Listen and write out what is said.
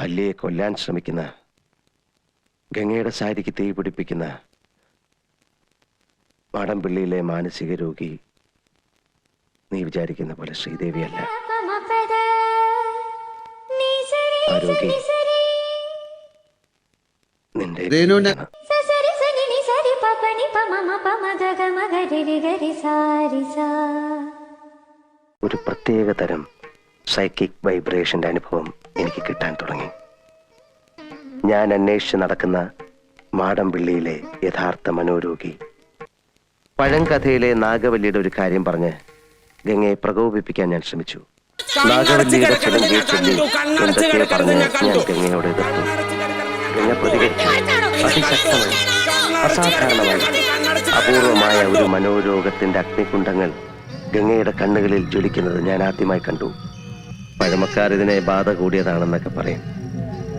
അല്ലിയെ കൊല്ലാൻ ശ്രമിക്കുന്ന, ഗംഗയുടെ സാരിക്ക് തീ പിടിപ്പിക്കുന്ന മാടമ്പിള്ളിയിലെ മാനസിക രോഗി നീ വിചാരിക്കുന്ന പോലെ ശ്രീദേവിയല്ല. ആ രോഗി നിന്റെ ഒരു പ്രത്യേക തരം സൈക്കിക് വൈബ്രേഷന്റെ അനുഭവം എനിക്ക് കിട്ടാൻ തുടങ്ങി. ഞാൻ അന്വേഷിച്ച് നടക്കുന്ന മാടമ്പിള്ളിയിലെ യഥാർത്ഥ മനോരോഗി. പഴങ്കഥയിലെ നാഗവല്ലിയുടെ ഒരു കാര്യം പറഞ്ഞ് ഗംഗയെ പ്രകോപിപ്പിക്കാൻ ഞാൻ ശ്രമിച്ചു. നാഗവല്ലിയുടെ ചിലങ്കയെ ചൊല്ലി എന്തൊക്കെ പറഞ്ഞ് ഞാൻ ഗംഗയോട് എതിർത്തു. ഗംഗ പ്രതികരിച്ചു. അതിശക്തമായി, അസാധാരണമായി, അപൂർവമായ ഒരു മനോരോഗത്തിന്റെ അഗ്നികുണ്ഡങ്ങൾ ഗംഗയുടെ കണ്ണുകളിൽ ജ്വലിക്കുന്നത് ഞാൻ ആദ്യമായി കണ്ടു. പഴമക്കാർ ഇതിനെ ബാധ കൂടിയതാണെന്നൊക്കെ പറയും.